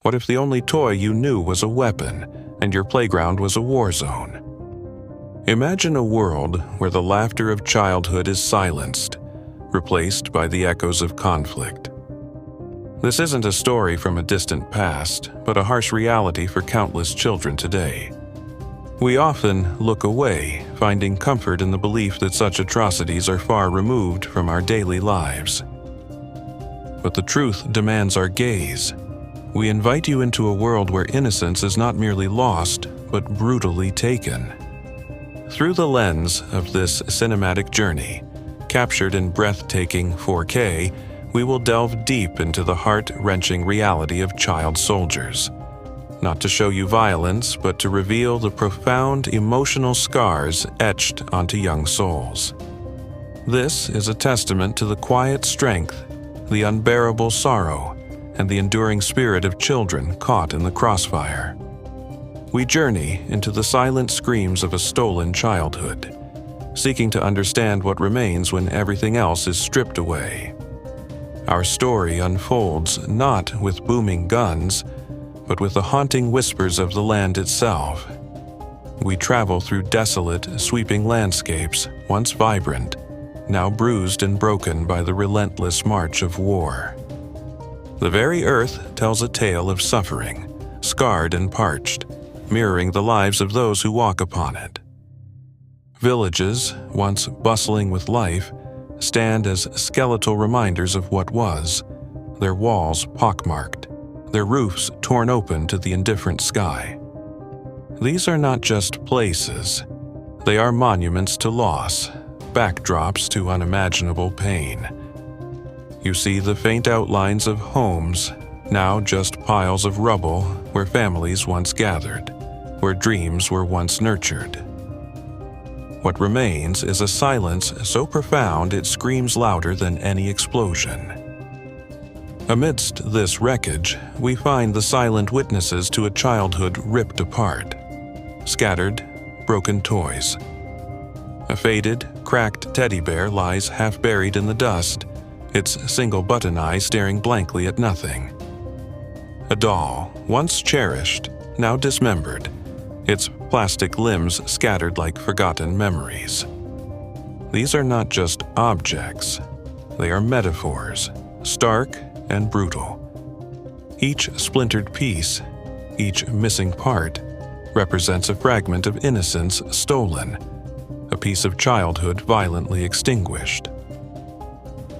What if the only toy you knew was a weapon and your playground was a war zone? Imagine a world where the laughter of childhood is silenced, replaced by the echoes of conflict. This isn't a story from a distant past, but a harsh reality for countless children today. We often look away, finding comfort in the belief that such atrocities are far removed from our daily lives. But the truth demands our gaze. We invite you into a world where innocence is not merely lost, but brutally taken. Through the lens of this cinematic journey, captured in breathtaking 4K, we will delve deep into the heart-wrenching reality of child soldiers. Not to show you violence, but to reveal the profound emotional scars etched onto young souls. This is a testament to the quiet strength, the unbearable sorrow, and the enduring spirit of children caught in the crossfire. We journey into the silent screams of a stolen childhood, seeking to understand what remains when everything else is stripped away. Our story unfolds not with booming guns, but with the haunting whispers of the land itself. We travel through desolate, sweeping landscapes, once vibrant, now bruised and broken by the relentless march of war. The very earth tells a tale of suffering, scarred and parched, mirroring the lives of those who walk upon it. Villages, once bustling with life, stand as skeletal reminders of what was, their walls pockmarked, their roofs torn open to the indifferent sky. These are not just places. They are monuments to loss, backdrops to unimaginable pain. You see the faint outlines of homes, now just piles of rubble where families once gathered, where dreams were once nurtured. What remains is a silence so profound it screams louder than any explosion. Amidst this wreckage, we find the silent witnesses to a childhood ripped apart. Scattered, broken toys. A faded, cracked teddy bear lies half buried in the dust, its single button eye staring blankly at nothing. A doll, once cherished, now dismembered, its plastic limbs scattered like forgotten memories. These are not just objects. They are metaphors, stark and brutal. Each splintered piece, each missing part, represents a fragment of innocence stolen, a piece of childhood violently extinguished.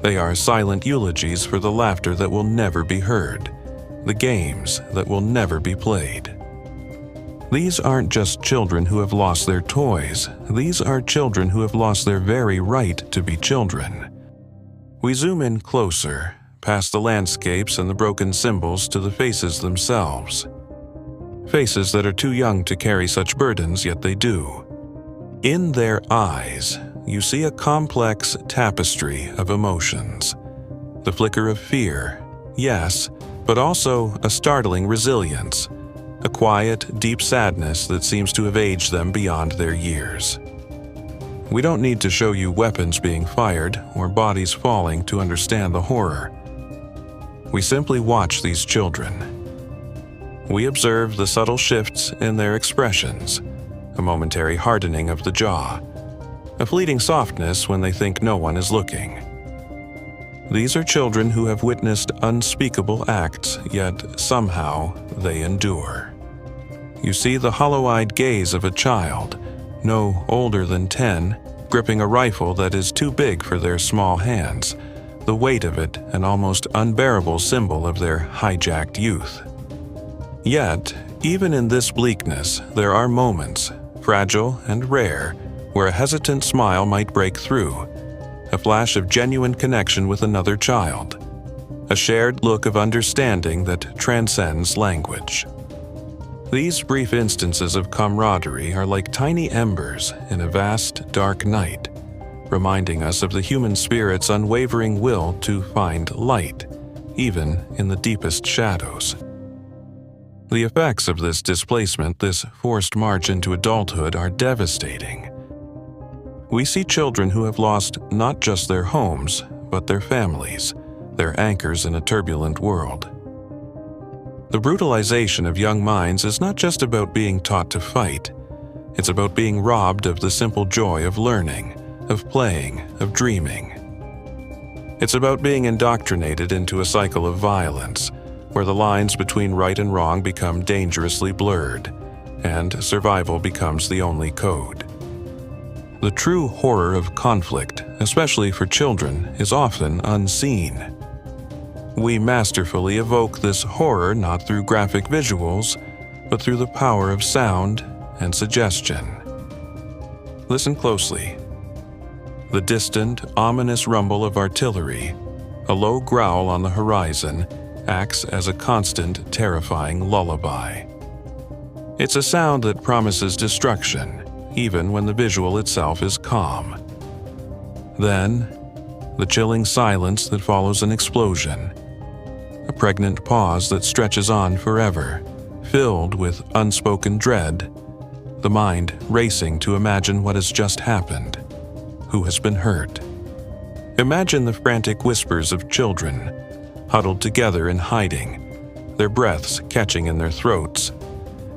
They are silent eulogies for the laughter that will never be heard, the games that will never be played. These aren't just children who have lost their toys. These are children who have lost their very right to be children. We zoom in closer, past the landscapes and the broken symbols to the faces themselves. Faces that are too young to carry such burdens, yet they do. In their eyes, you see a complex tapestry of emotions. The flicker of fear, yes, but also a startling resilience. A quiet, deep sadness that seems to have aged them beyond their years. We don't need to show you weapons being fired or bodies falling to understand the horror. We simply watch these children. We observe the subtle shifts in their expressions, a momentary hardening of the jaw, a fleeting softness when they think no one is looking. These are children who have witnessed unspeakable acts, yet somehow they endure. You see the hollow-eyed gaze of a child, no older than 10, gripping a rifle that is too big for their small hands, the weight of it an almost unbearable symbol of their hijacked youth. Yet, even in this bleakness, there are moments, fragile and rare, where a hesitant smile might break through, a flash of genuine connection with another child, a shared look of understanding that transcends language. These brief instances of camaraderie are like tiny embers in a vast, dark night, reminding us of the human spirit's unwavering will to find light, even in the deepest shadows. The effects of this displacement, this forced march into adulthood, are devastating. We see children who have lost not just their homes, but their families, their anchors in a turbulent world. The brutalization of young minds is not just about being taught to fight. It's about being robbed of the simple joy of learning, of playing, of dreaming. It's about being indoctrinated into a cycle of violence, where the lines between right and wrong become dangerously blurred, and survival becomes the only code. The true horror of conflict, especially for children, is often unseen. We masterfully evoke this horror not through graphic visuals, but through the power of sound and suggestion. Listen closely. The distant, ominous rumble of artillery, a low growl on the horizon, acts as a constant, terrifying lullaby. It's a sound that promises destruction, even when the visual itself is calm. Then, the chilling silence that follows an explosion, a pregnant pause that stretches on forever, filled with unspoken dread, the mind racing to imagine what has just happened, who has been hurt. Imagine the frantic whispers of children, huddled together in hiding, their breaths catching in their throats,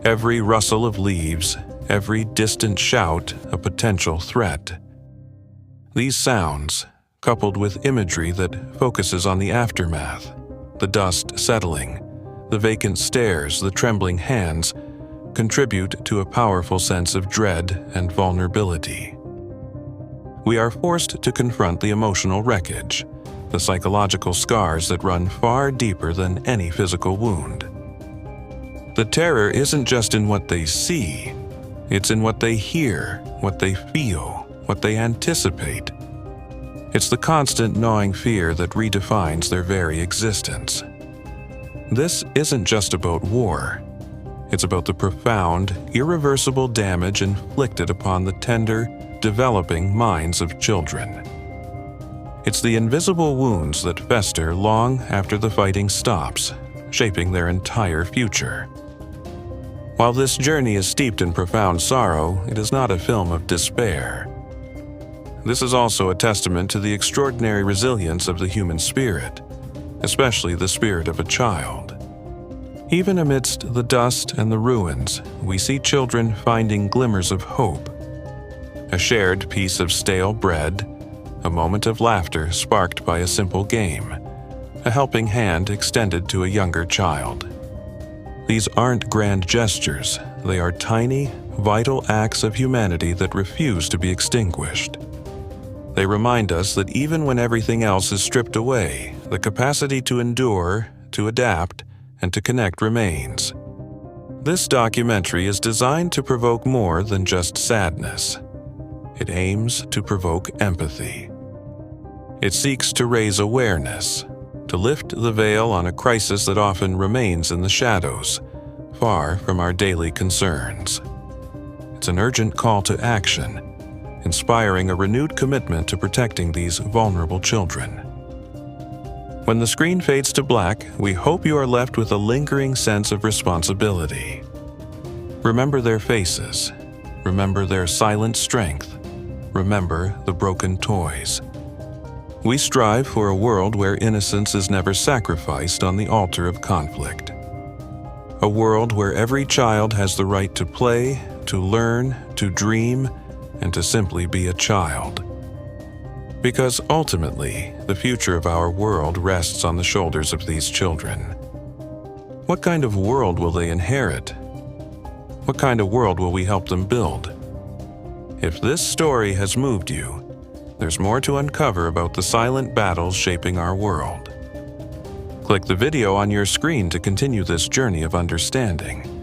every rustle of leaves, every distant shout a potential threat. These sounds, coupled with imagery that focuses on the aftermath, the dust settling, the vacant stares, the trembling hands, contribute to a powerful sense of dread and vulnerability. We are forced to confront the emotional wreckage, the psychological scars that run far deeper than any physical wound. The terror isn't just in what they see, it's in what they hear, what they feel, what they anticipate. It's the constant gnawing fear that redefines their very existence. This isn't just about war. It's about the profound, irreversible damage inflicted upon the tender, developing minds of children. It's the invisible wounds that fester long after the fighting stops, shaping their entire future. While this journey is steeped in profound sorrow, it is not a film of despair. This is also a testament to the extraordinary resilience of the human spirit, especially the spirit of a child. Even amidst the dust and the ruins, we see children finding glimmers of hope. A shared piece of stale bread, a moment of laughter sparked by a simple game, a helping hand extended to a younger child. These aren't grand gestures, they are tiny, vital acts of humanity that refuse to be extinguished. They remind us that even when everything else is stripped away, the capacity to endure, to adapt, and to connect remains. This documentary is designed to provoke more than just sadness. It aims to provoke empathy. It seeks to raise awareness, to lift the veil on a crisis that often remains in the shadows, far from our daily concerns. It's an urgent call to action, inspiring a renewed commitment to protecting these vulnerable children. When the screen fades to black, we hope you are left with a lingering sense of responsibility. Remember their faces. Remember their silent strength. Remember the broken toys. We strive for a world where innocence is never sacrificed on the altar of conflict. A world where every child has the right to play, to learn, to dream, and to simply be a child. Because ultimately, the future of our world rests on the shoulders of these children. What kind of world will they inherit? What kind of world will we help them build? If this story has moved you, there's more to uncover about the silent battles shaping our world. Click the video on your screen to continue this journey of understanding.